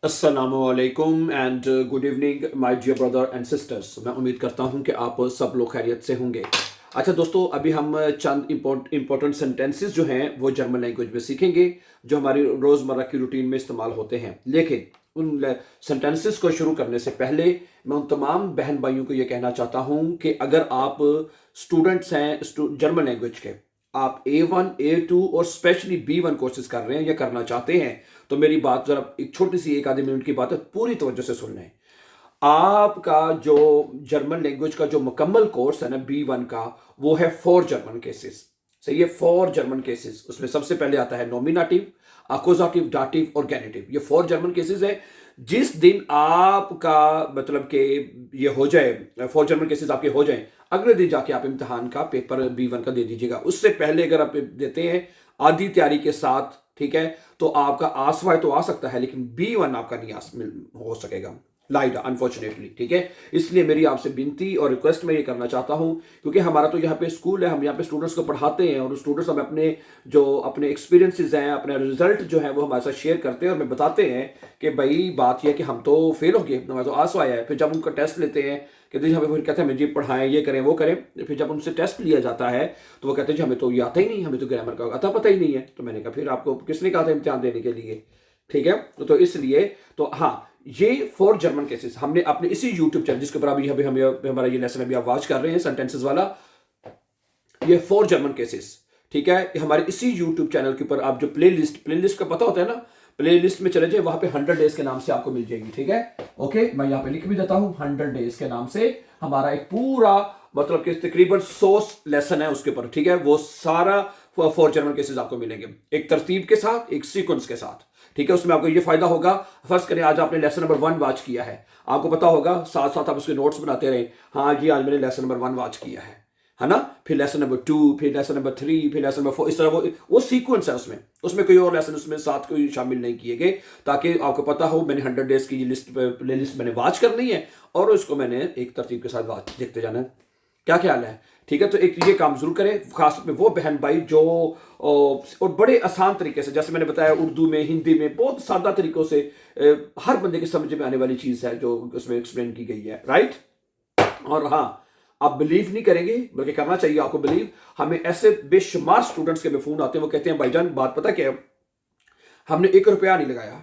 अस्सलामुअलैकुम and good evening my dear brother and sisters. मैं उम्मीद करता हूं कि आप सब लोग खैरियत से होंगे। अच्छा दोस्तों, अभी हम चंद इम्पोर्टेंट सेंटेंसेस जो हैं वो जर्मन लैंग्वेज में सीखेंगे, जो हमारी रोज़मर्रा की रूटीन में इस्तेमाल होते हैं। लेकिन उन सेंटेंसेस को शुरू करने से पहले मैं उन तमाम बहन भाइयों को ये कहना चाहता हूं कि अगर आप स्टूडेंट्स हैं जर्मन लैंग्वेज के, आप A1 A2 और स्पेशली B1 कोर्सेज कर रहे हैं या करना चाहते हैं, तो मेरी बात जरा एक छोटी सी एक आधे मिनट की बात है, पूरी तवज्जो से सुन लें। आपका जो जर्मन लैंग्वेज का जो मुकम्मल कोर्स है ना B1 का, वो है 4 जर्मन केसेस। सही है, 4 जर्मन केसेस। उसमें सबसे पहले आता है नॉमिनेटिव, अकोजाटिव, डाटिव और गैनिटिव। ये 4 जर्मन केसेस है। जिस दिन आपका मतलब कि ये हो जाए, 4 जर्मन केसेस आपके हो जाए, अगले दिन जाके आप इम्तिहान का पेपर B1 का दे दीजिएगा। उससे पहले अगर आप देते हैं आधी तैयारी के साथ, ठीक है, तो आपका आसवाय तो आ सकता है, लेकिन B1 आपका नहीं हो सकेगा, लाइट अनफॉर्चुनेटली। ठीक है, इसलिए मेरी आपसे विनती और रिक्वेस्ट मैं ये करना चाहता हूं, क्योंकि हमारा तो यहाँ पे स्कूल है, हम यहाँ पे स्टूडेंट्स को पढ़ाते हैं और स्टूडेंट्स हम अपने एक्सपीरियंसेस हैं, अपने रिजल्ट जो है वो हमारे साथ शेयर करते हैं और हमें बताते हैं कि भाई बात यह है कि हम तो फेल हो गए, हमारा तो आंसू आया है। फिर जब उनका टेस्ट लेते हैं कि जी हमें, फिर कहते हैं हमें जी पढ़ाएं, ये करें वो करें। फिर जब उनसे टेस्ट लिया जाता है तो वो कहते हैं जी हमें तो ये आता ही नहीं, हमें तो ग्रामर का आता पता ही नहीं है। तो मैंने कहा फिर आपको किसने कहा था इम्तिहान देने के लिए? ठीक है, तो इसलिए तो हाँ, ये 4 जर्मन केसेस हमने अपने इसी यूट्यूब चैनल, जिसके ऊपर अभी हमें हमारा ये लेसन अभी आप वॉच कर रहे हैं सेंटेंसेस वाला, ये 4 जर्मन केसेस, ठीक है, हमारे इसी यूट्यूब चैनल के ऊपर आप जो प्लेलिस्ट का पता होता है ना, प्लेलिस्ट में चले जाए, वहां पे 100 डेज के नाम से आपको मिल जाएगी। ठीक है, ओके, मैं यहाँ पे लिख भी देता हूँ, 100 डेज के नाम से हमारा एक पूरा मतलब कि तकरीबन 100 लेसन है उसके ऊपर। ठीक है, वो सारा 4 जर्मन केसेस आपको मिलेंगे, एक तरतीब के साथ, एक सीक्वेंस के साथ। ठीक है, उसमें आपको ये फायदा होगा। फर्ज करें आज आपने लेसन नंबर 1 वॉच किया है, आपको पता होगा, साथ साथ आप उसके नोट्स बनाते रहे, हाँ जी आज मैंने लेसन नंबर 1 वॉच किया है ना, फिर लेसन नंबर 2, फिर लेसन नंबर 3, फिर लेसन नंबर 4, इस तरह वो सीक्वेंस है। उसमें कोई और लेसन उसमें साथ कोई शामिल नहीं किए गए, ताकि आपको पता हो मैंने 100 डेज की लिस्ट प्ले लिस्ट मैंने वॉच करनी है और उसको मैंने एक तरतीब के साथ वॉच देखते जाना है। क्या ख्याल है? ठीक है, तो एक ये काम जरूर करें, खास में वो बहन भाई जो और बड़े आसान तरीके से, जैसे मैंने बताया, उर्दू में, हिंदी में, बहुत सादा तरीकों से हर बंदे के समझ में आने वाली चीज है जो उसमें एक्सप्लेन की गई है। राइट, और हाँ, आप बिलीव नहीं करेंगे, बल्कि करना चाहिए आपको बिलीव। हमें ऐसे बेशुमार स्टूडेंट्स के फोन आते हैं, वो कहते हैं भाईजान बात पता क्या है, हमने 1 रुपया नहीं लगाया,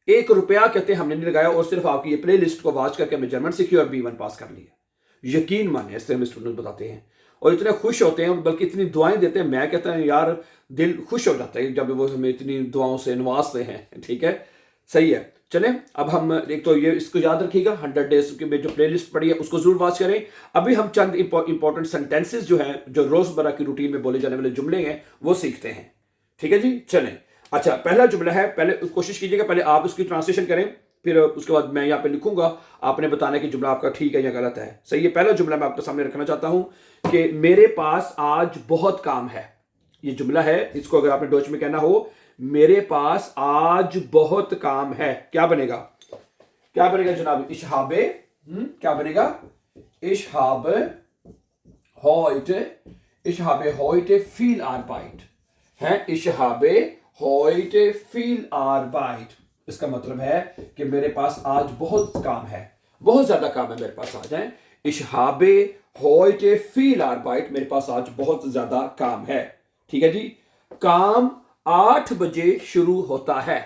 1 रुपया कहते हैं हमने नहीं लगाया, और सिर्फ आपकी ये प्ले लिस्ट को वॉच करके हमें जर्मन सीखी और B1 पास कर लिया। यकीन माने, ऐसे हमें स्टूडेंट बताते हैं और इतने खुश होते हैं, बल्कि इतनी दुआएं देते हैं। मैं कहता हूं यार, दिल खुश हो जाता है जब वो हमें इतनी दुआओं से नवाजते हैं। ठीक है, सही है। चलें, अब हम एक तो ये इसको याद रखिएगा, 100 डेज की में जो प्लेलिस्ट पड़ी है उसको जरूर वॉच करें। अभी हम चंद इंपॉर्टेंट सेंटेंसेस जो हैं, जो रोजमर्रा की रूटीन में बोले जाने वाले जुमले हैं, वो सीखते हैं। ठीक है जी, चलें। अच्छा, पहला जुमला है, पहले कोशिश कीजिएगा पहले आप उसकी ट्रांसलेशन करें, फिर उसके बाद मैं यहाँ पे लिखूंगा, आपने बताना कि जुमला आपका ठीक है या गलत है। सही है, पहला जुमला मैं आपके सामने रखना चाहता हूं कि मेरे पास आज बहुत काम है। ये जुमला है, इसको अगर आपने डोच में कहना हो, मेरे पास आज बहुत काम है, क्या बनेगा? क्या बनेगा जनाब? इशहाबे, क्या बनेगा? इशहाबे heute, इशहाबे heute viel Arbeit है। इशहाबे heute viel Arbeit, इसका मतलब है कि मेरे पास आज बहुत काम है, बहुत ज्यादा काम है मेरे पास आज है। इशहाबे heute viel Arbeit, मेरे पास आज बहुत ज्यादा काम है। ठीक है जी, काम 8 बजे शुरू होता है,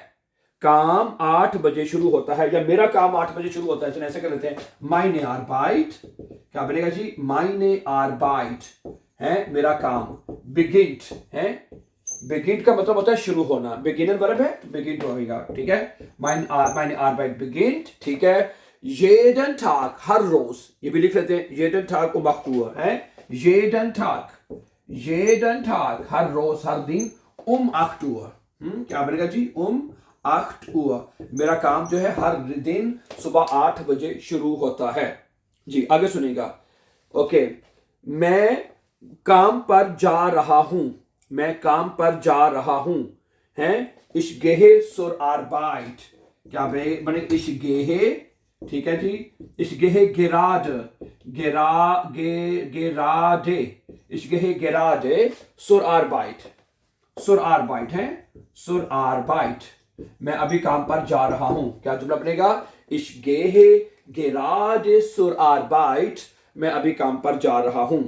काम 8 बजे शुरू होता है, या मेरा काम 8 बजे शुरू होता है। चलिए ऐसे कर लेते हैं, meine Arbeit, क्या बनेगा जी? meine Arbeit है मेरा काम, beginnt है, beginnt का मतलब होता है शुरू होना, beginnen वर्ब है तो beginnt होगा। ठीक है, meine Arbeit beginnt, ठीक है। jeden Tag, हर रोज, ये भी लिख लेते हैं, jeden Tag um 8 Uhr है, jeden Tag, jeden Tag, हर रोज, हर दिन, um 8 Uhr, क्या बनेगा जी? um 8 Uhr, मेरा काम जो है हर दिन सुबह 8 बजे शुरू होता है जी। आगे सुनिएगा, ओके, मैं काम पर जा रहा हूं, मैं काम पर जा रहा हूं है। Ich gehe zur Arbeit, क्या बने? Ich gehe, ठीक है जी। Ich gehe gerade, gerade, ich gehe gerade zur Arbeit, zur Arbeit है, zur Arbeit, मैं अभी काम पर जा रहा हूं। क्या जुमला बनेगा? Ich gehe gerade zur Arbeit। मैं अभी काम पर जा रहा हूं।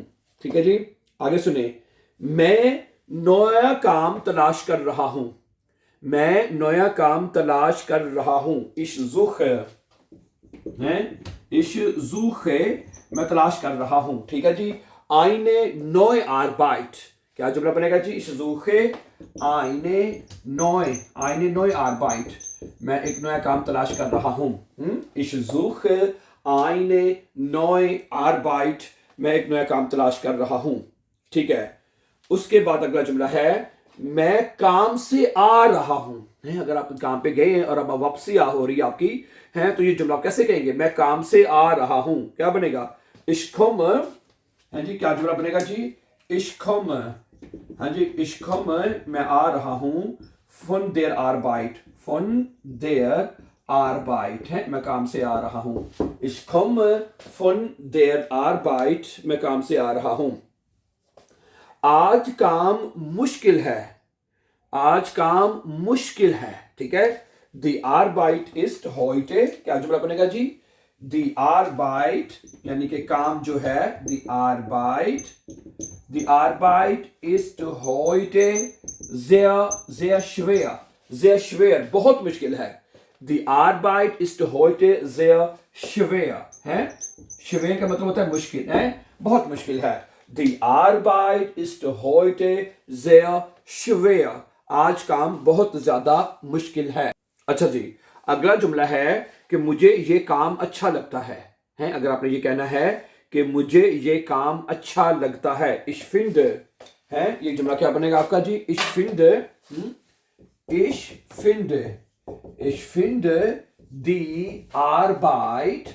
ठीक है जी, आगे सुने। मैं नया काम तलाश कर रहा हूं। मैं नया काम तलाश कर रहा हूं। Ich suche है, ich suche मैं तलाश कर रहा हूं। ठीक है जी। eine neue Arbeit। क्या जुमला बनेगा जी? Ich suche eine neue Arbeit। मैं एक नया काम तलाश कर रहा हूं। Ich suche eine neue Arbeit। मैं एक नया काम तलाश कर रहा हूं। ठीक है। उसके बाद अगला जुमला है मैं काम से आ रहा हूं। अगर आप काम पे गए हैं और अब वापसी हो रही है आपकी है, तो ये जुमला कैसे कहेंगे? मैं काम से आ रहा हूं। क्या बनेगा? Ich komme है जी। क्या जुमला बनेगा जी? Ich komme हाँ जी, ich komme मैं आ रहा हूं। von der Arbeit von der Arbeit है, मैं काम से आ रहा हूं। Ich komme von der Arbeit मैं काम से आ रहा हूं। आज काम मुश्किल है। आज काम मुश्किल है। ठीक है। Die Arbeit ist heute। क्या जुमला बनेगा जी? Die Arbeit यानी कि काम जो है, die Arbeit ist heute sehr schwer। sehr schwer बहुत मुश्किल है। Die Arbeit ist heute sehr schwer है। schwer का मतलब होता है मुश्किल है, बहुत मुश्किल है। Die Arbeit ist heute sehr schwer। आज काम बहुत ज्यादा मुश्किल है। अच्छा जी, अगला जुमला है कि मुझे ये काम अच्छा लगता है। अगर आपने ये कहना है कि मुझे ये काम अच्छा लगता है, ich finde है, ये जुमला क्या बनेगा आपका जी? ich finde die Arbeit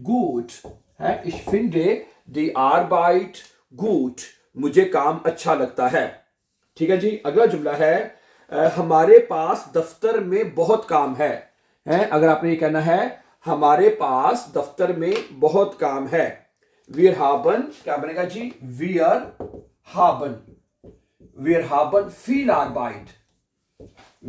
gut है। ich finde die Arbeit gut। मुझे काम अच्छा लगता है। ठीक है जी। अगला जुमला है हमारे पास दफ्तर में बहुत काम है। अगर आपने ये कहना है हमारे पास दफ्तर में बहुत काम है, wir haben क्या बनेगा जी? wir haben viel Arbeit।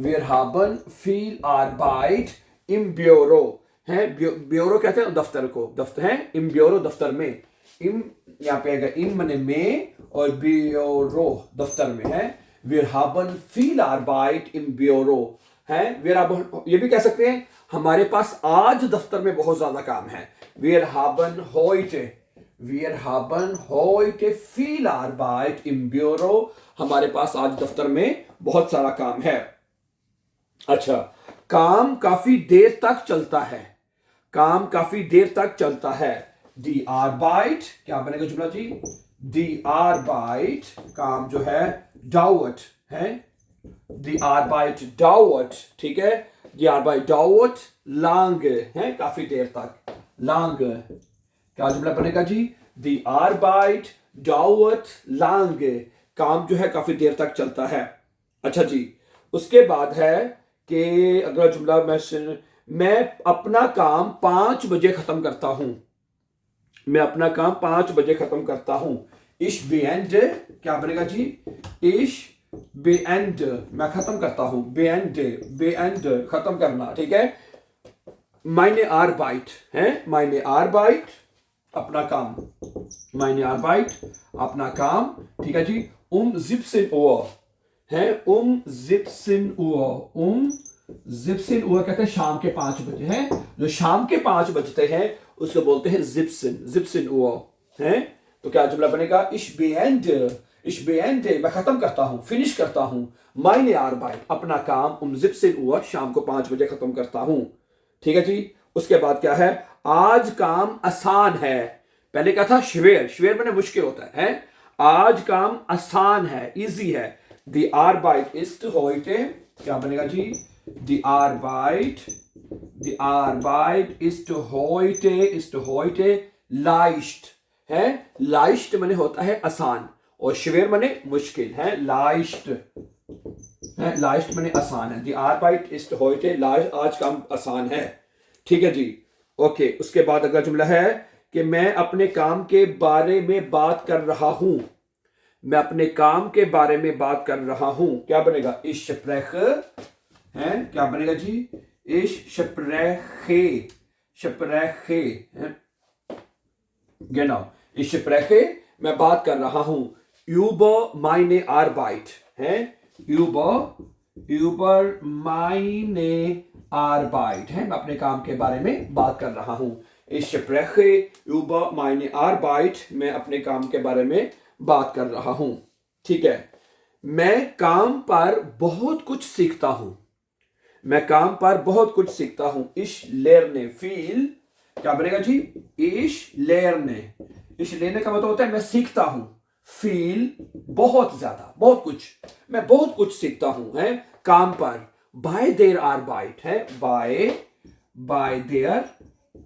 wir haben viel Arbeit im Büro है। ब्यूरो कहते हैं दफ्तर को, दफ्तर है im Büro दफ्तर में। im यहाँ पे आएगा im मने में और ब्यूरो दफ्तर में है। wir haben viel Arbeit im Büro है। wir haben ये भी कह सकते हैं हमारे पास आज दफ्तर में बहुत ज्यादा काम है। wir haben heute viel Arbeit im Büro। हमारे पास आज दफ्तर में बहुत सारा काम है। अच्छा, काम काफी देर तक चलता है। काम काफी देर तक चलता है। die Arbeit क्या बनेगा जुमला जी? die Arbeit काम जो है dauert है। die Arbeit dauert। ठीक है। die Arbeit dauert lange है, काफी देर तक, lange। क्या जुमला बनेगा जी? die Arbeit dauert lange। काम जो है काफी देर तक चलता है। अच्छा जी, उसके बाद है कि अगला जुमला मैं अपना काम 5 बजे खत्म करता हूं। मैं अपना काम 5 बजे खत्म करता हूं। ich beende क्या बनेगा जी? ich beende मैं खत्म करता हूं। beende खत्म करना। ठीक है। meine Arbeit है, meine Arbeit अपना काम, meine Arbeit अपना काम। ठीक है जी। 17 Uhr है, 17 Uhr 17 Uhr कहते हैं शाम के 5 बजे हैं। जो शाम के 5 बजते हैं उसको बोलते हैं 17 Uhr है। तो क्या जुमला बनेगा? ich beende मैं खत्म करता हूं, फिनिश करता हूं। meine Arbeit अपना काम 17 Uhr शाम को 5 बजे खत्म करता हूं। ठीक है जी। उसके बाद क्या है? आज काम आसान है। पहले क्या था? schwer मैंने मुश्किल होता है। आज काम आसान है, इजी है। die Arbeit ist heute क्या बनेगा जी? die Arbeit ist heute leicht है। leicht माने होता है आसान और schwer माने मुश्किल है। leicht है, leicht माने आसान है। die Arbeit ist heute leicht, आज काम आसान है। ठीक है जी। ओके, उसके बाद अगला जुमला है कि मैं अपने काम के बारे में बात कर रहा हूं। मैं अपने काम के बारे में बात कर रहा हूं। क्या बनेगा? Ich spreche है, क्या बनेगा जी? Ich spreche, spreche है, genau, ich spreche, मैं बात कर रहा हूं über meine Arbeit है, über meine Arbeit है, मैं अपने काम के बारे में बात कर रहा हूं। Ich spreche über meine Arbeit, मैं अपने काम के बारे में बात कर रहा हूं। ठीक है, मैं काम पर बहुत कुछ सीखता हूं। मैं काम पर बहुत कुछ सीखता हूं। Ich lerne viel, क्या बनेगा जी? Ich lerne, ich lerne का मतलब होता है मैं सीखता हूं। viel, बहुत ज्यादा, बहुत कुछ, मैं बहुत कुछ सीखता हूं है काम पर। by their Arbeit है, by their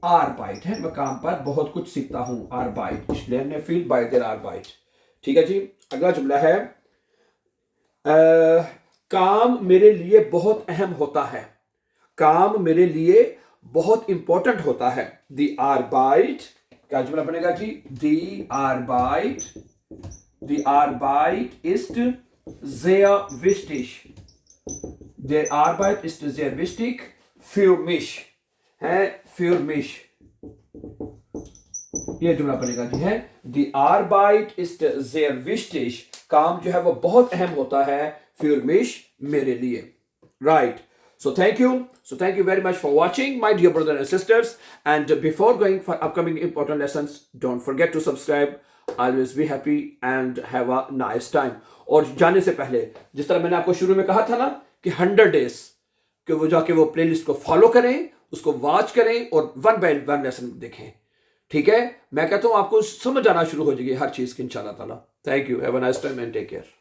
Arbeit है, मैं काम पर बहुत कुछ सीखता हूं। Arbeit, ich lerne viel by their Arbeit। ठीक है जी। अगला जुमला है काम मेरे लिए बहुत अहम होता है। काम मेरे लिए बहुत इंपॉर्टेंट होता है। दी आरबाइट, क्या जुमला बनेगा जी? दी आरबाइट ist sehr wichtig, die Arbeit ist sehr wichtig für mich है, für mich, ये जुमला बनेगा जी है। दी आरबाइट ist sehr wichtig, काम जो है वो बहुत अहम होता है, für mich, मेरे लिए। Right. So thank you very much for watching, my dear brothers and sisters. And before going for upcoming important lessons, don't forget to subscribe. Always be happy and have a nice time. और जाने से पहले, जिस तरह मैंने आपको शुरू में कहा था ना कि 100 days कि वो जाके वो प्लेलिस्ट को फॉलो करें, उसको वॉच करें और 1 by 1 लेसन देखें। ठीक है, मैं कहता हूं आपको समझ आना शुरू हो जाएगी हर चीज की इंशाल्लाह ताला। Thank you, have a nice time and take care.